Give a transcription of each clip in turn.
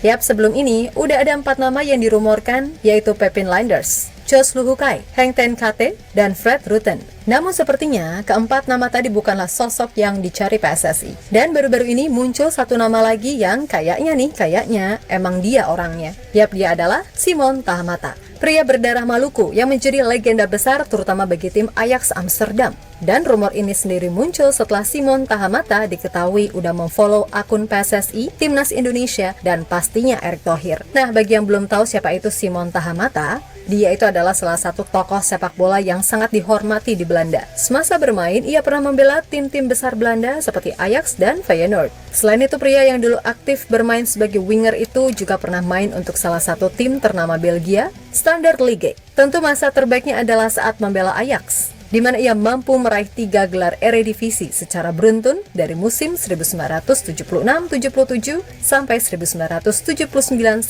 Yap, sebelum ini udah ada 4 nama yang dirumorkan, yaitu Pepin Linders, Jos Luhukai, Heng Ten Kate, dan Fred Rutten. Namun sepertinya keempat nama tadi bukanlah sosok yang dicari PSSI. Dan baru-baru ini muncul satu nama lagi yang kayaknya emang dia orangnya. Yap, dia adalah Simon Tahamata, pria berdarah Maluku yang menjadi legenda besar terutama bagi tim Ajax Amsterdam. Dan rumor ini sendiri muncul setelah Simon Tahamata diketahui udah memfollow akun PSSI, Timnas Indonesia, dan pastinya Erick Thohir. Nah, bagi yang belum tahu siapa itu Simon Tahamata, dia itu adalah salah satu tokoh sepak bola yang sangat dihormati di Belanda. Semasa bermain, ia pernah membela tim-tim besar Belanda seperti Ajax dan Feyenoord. Selain itu, pria yang dulu aktif bermain sebagai winger itu juga pernah main untuk salah satu tim ternama Belgia, Standard Liège. Tentu masa terbaiknya adalah saat membela Ajax, di mana ia mampu meraih 3 gelar Eredivisie secara beruntun dari musim 1976-77 sampai 1979-1980.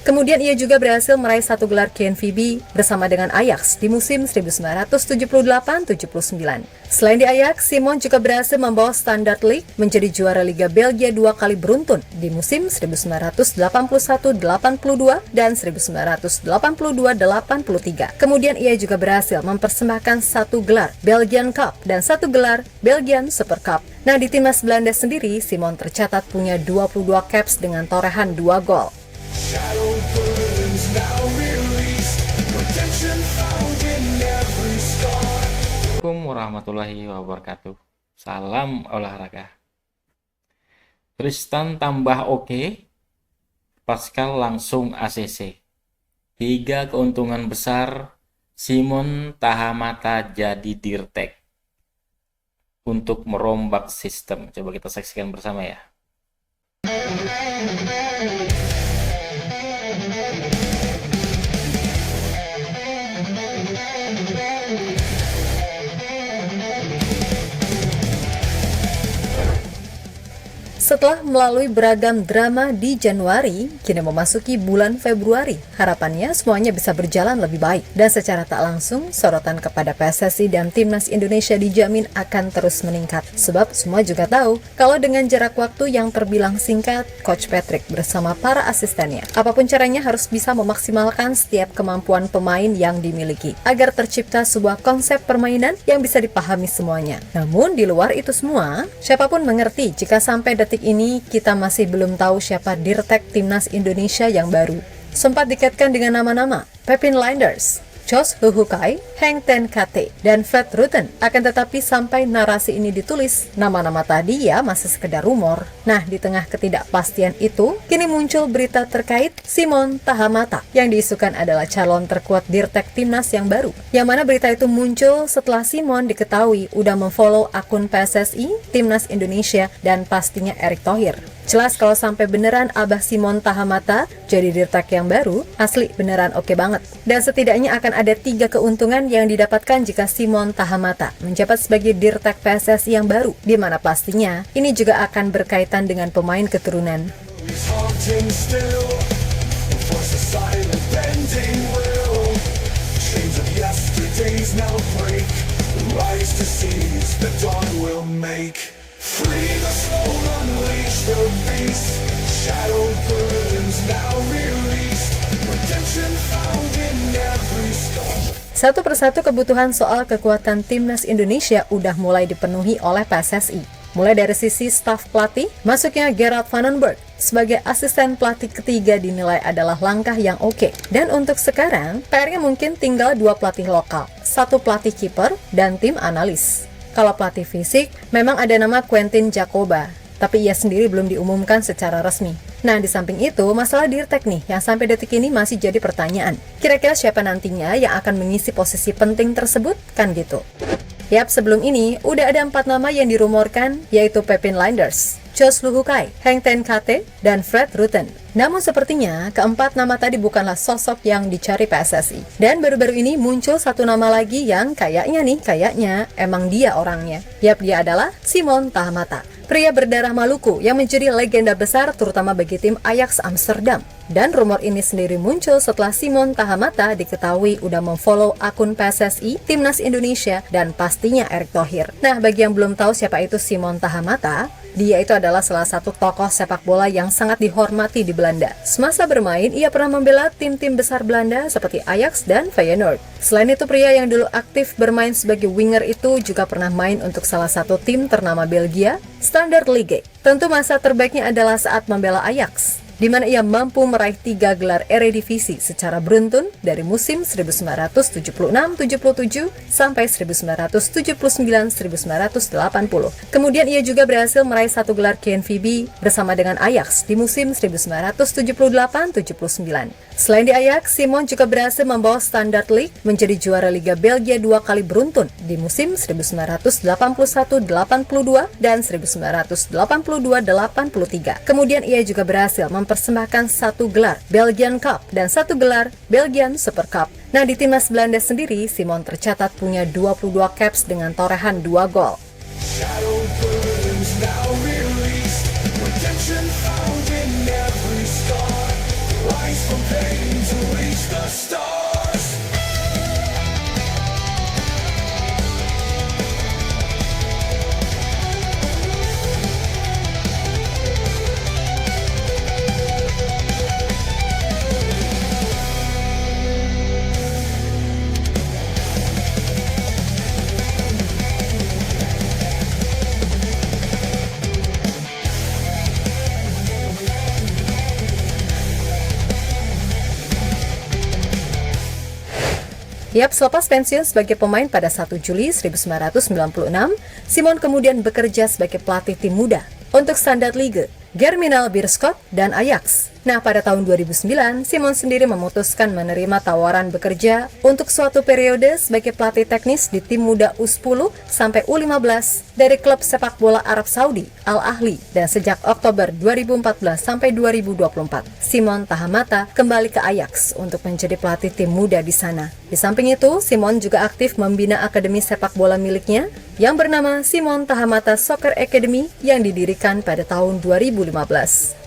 Kemudian ia juga berhasil meraih 1 gelar KNVB bersama dengan Ajax di musim 1978-79. Selain di Ajax, Simon juga berhasil membawa Standard Liège menjadi juara Liga Belgia 2 kali beruntun di musim 1981-82 dan 1982-83. Kemudian ia juga berhasil mempersembahkan 1 gelar Belgian Cup dan 1 gelar Belgian Super Cup. Nah, di timnas Belanda sendiri, Simon tercatat punya 22 caps dengan torehan 2 gol. Assalamualaikum warahmatullahi wabarakatuh. Salam olahraga. Tristan tambah oke, Pascal langsung ACC. 3 keuntungan besar Simon Tahamata jadi dirtek untuk merombak sistem. Coba kita saksikan bersama ya. Setelah melalui beragam drama di Januari, kini memasuki bulan Februari. Harapannya semuanya bisa berjalan lebih baik. Dan secara tak langsung, sorotan kepada PSSI dan Timnas Indonesia dijamin akan terus meningkat. Sebab semua juga tahu, kalau dengan jarak waktu yang terbilang singkat, Coach Patrick bersama para asistennya, apapun caranya harus bisa memaksimalkan setiap kemampuan pemain yang dimiliki, agar tercipta sebuah konsep permainan yang bisa dipahami semuanya. Namun di luar itu semua, siapapun mengerti jika sampai detik ini kita masih belum tahu siapa dirtek Timnas Indonesia yang baru. Sempat dikaitkan dengan nama-nama Pepin Linders, Jos Luhukai, Heng Ten Kate, dan Fred Rutten. Akan tetapi sampai narasi ini ditulis, nama-nama tadi ya masih sekedar rumor. Nah, di tengah ketidakpastian itu, kini muncul berita terkait Simon Tahamata yang diisukan adalah calon terkuat dirtek Timnas yang baru. Yang mana berita itu muncul setelah Simon diketahui udah memfollow akun PSSI, Timnas Indonesia, dan pastinya Erick Thohir. Jelas kalau sampai beneran Abah Simon Tahamata jadi dirtek yang baru, asli beneran oke banget. Dan setidaknya akan ada 3 keuntungan yang didapatkan jika Simon Tahamata menjabat sebagai dirtek PSSI yang baru, di mana pastinya ini juga akan berkaitan dengan pemain keturunan. Satu persatu kebutuhan soal kekuatan Timnas Indonesia udah mulai dipenuhi oleh PSSI. Mulai dari sisi staf pelatih, masuknya Gerard van den Berg sebagai asisten pelatih ketiga dinilai adalah langkah yang oke. Dan untuk sekarang, PR-nya mungkin tinggal 2 pelatih lokal, 1 pelatih kiper, dan tim analis. Kalau pelatih fisik, memang ada nama Quentin Jacoba, tapi ia sendiri belum diumumkan secara resmi. Nah, di samping itu, masalah dirtek nih, yang sampai detik ini masih jadi pertanyaan. Kira-kira siapa nantinya yang akan mengisi posisi penting tersebut? Kan gitu. Yap, sebelum ini, udah ada 4 nama yang dirumorkan, yaitu Pepin Linders, Jos Luhukai, Heng Ten Kate, dan Fred Rutten. Namun sepertinya, keempat nama tadi bukanlah sosok yang dicari PSSI. Dan baru-baru ini muncul satu nama lagi yang kayaknya emang dia orangnya. Yap, dia adalah Simon Tahamata, pria berdarah Maluku yang menjadi legenda besar terutama bagi tim Ajax Amsterdam. Dan rumor ini sendiri muncul setelah Simon Tahamata diketahui udah memfollow akun PSSI, Timnas Indonesia, dan pastinya Erick Thohir. Nah, bagi yang belum tahu siapa itu Simon Tahamata, Dia itu adalah salah satu tokoh sepak bola yang sangat dihormati di Belanda. Semasa bermain, ia pernah membela tim-tim besar Belanda seperti Ajax dan Feyenoord. Selain itu, pria yang dulu aktif bermain sebagai winger itu juga pernah main untuk salah satu tim ternama Belgia, Standard Liège. Tentu masa terbaiknya adalah saat membela Ajax, di mana ia mampu meraih 3 gelar Eredivisie secara beruntun dari musim 1976-77 sampai 1979-1980. Kemudian ia juga berhasil meraih 1 gelar KNVB bersama dengan Ajax di musim 1978-79. Selain di Ajax, Simon juga berhasil membawa Standard Liège menjadi juara Liga Belgia 2 kali beruntun di musim 1981-82 dan 1982-83. Kemudian ia juga berhasil mempersembahkan 1 gelar Belgian Cup dan 1 gelar Belgian Super Cup. Nah, di timnas Belanda sendiri, Simon tercatat punya 22 caps dengan torehan 2 gol. Yap, selepas pensiun sebagai pemain pada 1 Juli 1996, Simon kemudian bekerja sebagai pelatih tim muda untuk Standard Liège, Germinal Beerschot, dan Ajax. Nah, pada tahun 2009, Simon sendiri memutuskan menerima tawaran bekerja untuk suatu periode sebagai pelatih teknis di tim muda U10 sampai U15 dari klub sepak bola Arab Saudi, Al Ahly, dan sejak Oktober 2014 sampai 2024, Simon Tahamata kembali ke Ajax untuk menjadi pelatih tim muda di sana. Di samping itu, Simon juga aktif membina akademi sepak bola miliknya yang bernama Simon Tahamata Soccer Academy yang didirikan pada tahun 2015.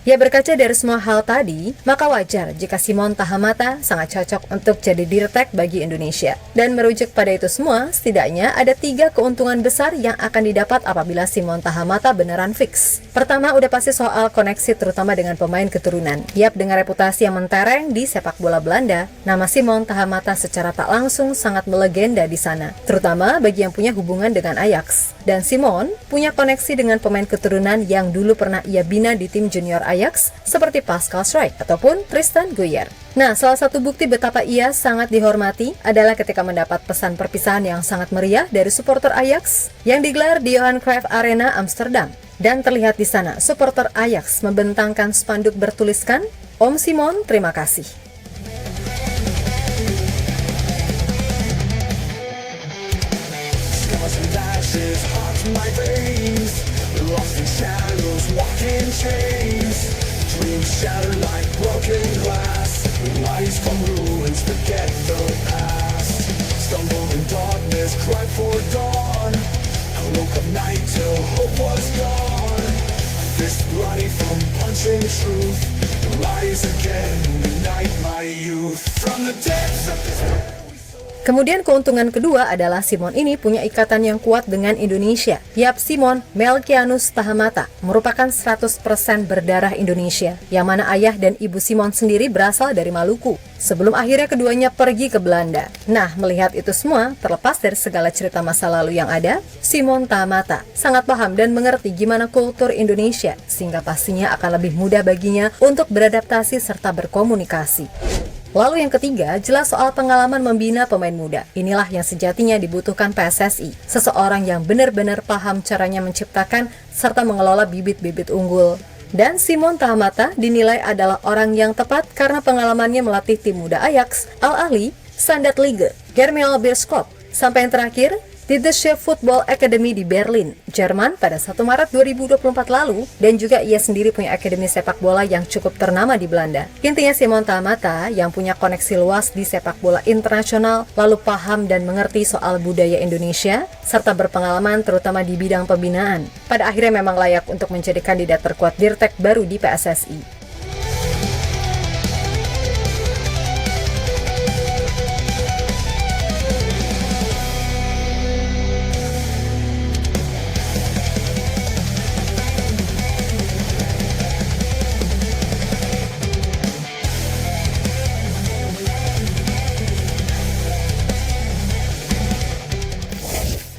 Ya, berkaca dari semua hal tadi, maka wajar jika Simon Tahamata sangat cocok untuk jadi dirtek bagi Indonesia. Dan merujuk pada itu semua, setidaknya ada 3 keuntungan besar yang akan didapat apabila Simon Tahamata beneran fix. Pertama, udah pasti soal koneksi terutama dengan pemain keturunan. Yap, dengan reputasi yang mentereng di sepak bola Belanda, nama Simon Tahamata secara tak langsung sangat melegenda di sana, terutama bagi yang punya hubungan dengan Ajax. Dan Simon punya koneksi dengan pemain keturunan yang dulu pernah ia bina di tim junior Ajax seperti Pascal Schreik ataupun Tristan Guyer. Nah, salah satu bukti betapa ia sangat dihormati adalah ketika mendapat pesan perpisahan yang sangat meriah dari supporter Ajax yang digelar di Johan Cruyff Arena Amsterdam. Dan terlihat di sana supporter Ajax membentangkan spanduk bertuliskan, "Om Simon, terima kasih." My veins, lost in shadows, walking chains, dreams shattered like broken glass, lies from ruins, forget the past, stumbled in darkness, cried for dawn, I woke up night till hope was gone, fist bloody from punching truth, rise again, ignite my youth, from the depths of this. Kemudian keuntungan kedua adalah Simon ini punya ikatan yang kuat dengan Indonesia. Yap, Simon Melkianus Tahamata merupakan 100% berdarah Indonesia, yang mana ayah dan ibu Simon sendiri berasal dari Maluku, sebelum akhirnya keduanya pergi ke Belanda. Nah, melihat itu semua, terlepas dari segala cerita masa lalu yang ada, Simon Tahamata sangat paham dan mengerti gimana kultur Indonesia, sehingga pastinya akan lebih mudah baginya untuk beradaptasi serta berkomunikasi. Lalu yang ketiga, jelas soal pengalaman membina pemain muda. Inilah yang sejatinya dibutuhkan PSSI. Seseorang yang benar-benar paham caranya menciptakan serta mengelola bibit-bibit unggul. Dan Simon Tahamata dinilai adalah orang yang tepat karena pengalamannya melatih tim muda Ajax, Al Ahly, Standard Liège, Germinal Beerschot, sampai yang terakhir, di The Chef Football Academy di Berlin, Jerman pada 1 Maret 2024 lalu, dan juga ia sendiri punya akademi sepak bola yang cukup ternama di Belanda. Intinya Simon Tahamata yang punya koneksi luas di sepak bola internasional, lalu paham dan mengerti soal budaya Indonesia, serta berpengalaman terutama di bidang pembinaan. Pada akhirnya memang layak untuk menjadi kandidat terkuat Dirtek baru di PSSI.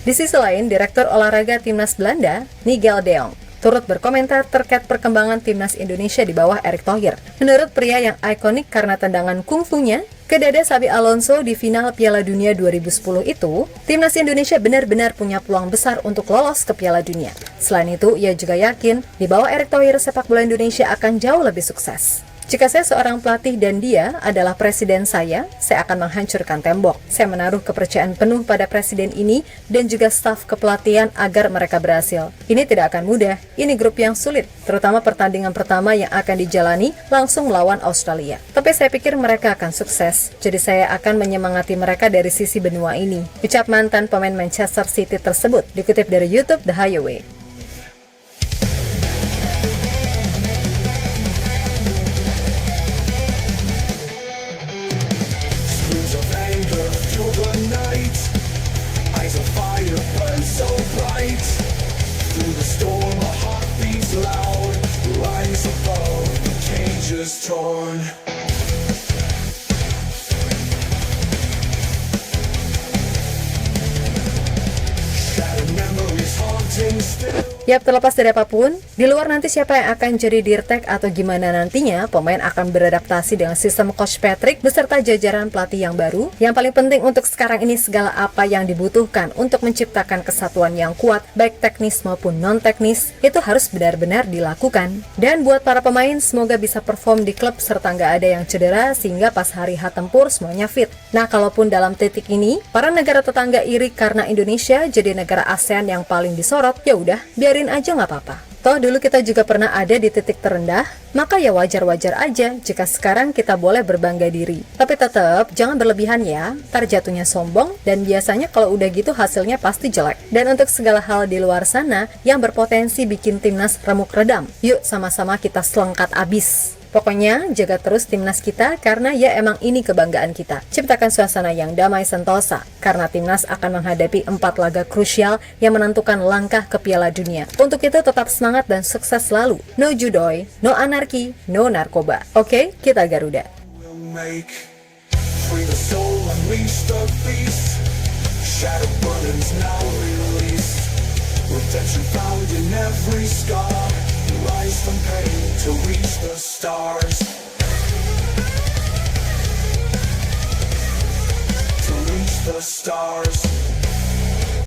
Di sisi lain, Direktur Olahraga Timnas Belanda, Nigel de Jong, turut berkomentar terkait perkembangan Timnas Indonesia di bawah Erick Thohir. Menurut pria yang ikonik karena tendangan kungfunya ke dada Xabi Alonso di final Piala Dunia 2010 itu, Timnas Indonesia benar-benar punya peluang besar untuk lolos ke Piala Dunia. Selain itu, ia juga yakin di bawah Erick Thohir sepak bola Indonesia akan jauh lebih sukses. Jika saya seorang pelatih dan dia adalah presiden saya akan menghancurkan tembok. Saya menaruh kepercayaan penuh pada presiden ini dan juga staf kepelatihan agar mereka berhasil. Ini tidak akan mudah, ini grup yang sulit, terutama pertandingan pertama yang akan dijalani langsung melawan Australia. Tapi saya pikir mereka akan sukses, jadi saya akan menyemangati mereka dari sisi benua ini. Ucap mantan pemain Manchester City tersebut, dikutip dari YouTube The Highway. Yap, terlepas dari apapun, di luar nanti siapa yang akan jadi Dirtek atau gimana nantinya, pemain akan beradaptasi dengan sistem Coach Patrick beserta jajaran pelatih yang baru. Yang paling penting untuk sekarang ini segala apa yang dibutuhkan untuk menciptakan kesatuan yang kuat, baik teknis maupun non-teknis, itu harus benar-benar dilakukan. Dan buat para pemain, semoga bisa perform di klub serta nggak ada yang cedera sehingga pas hari H tempur semuanya fit. Nah, kalaupun dalam titik ini, para negara tetangga iri karena Indonesia jadi negara ASEAN yang paling disorot, ya udah, biarin aja nggak apa-apa. Toh dulu kita juga pernah ada di titik terendah, maka ya wajar-wajar aja jika sekarang kita boleh berbangga diri. Tapi tetap jangan berlebihan ya, ntar jatuhnya sombong dan biasanya kalau udah gitu hasilnya pasti jelek. Dan untuk segala hal di luar sana yang berpotensi bikin timnas remuk redam, yuk sama-sama kita selengkat abis. Pokoknya jaga terus timnas kita karena ya emang ini kebanggaan kita. Ciptakan suasana yang damai sentosa karena timnas akan menghadapi 4 laga krusial yang menentukan langkah ke Piala Dunia. Untuk itu tetap semangat dan sukses selalu. No judoy, no anarki, no narkoba. Oke, kita Garuda. Rise from pain to reach the stars. To reach the stars.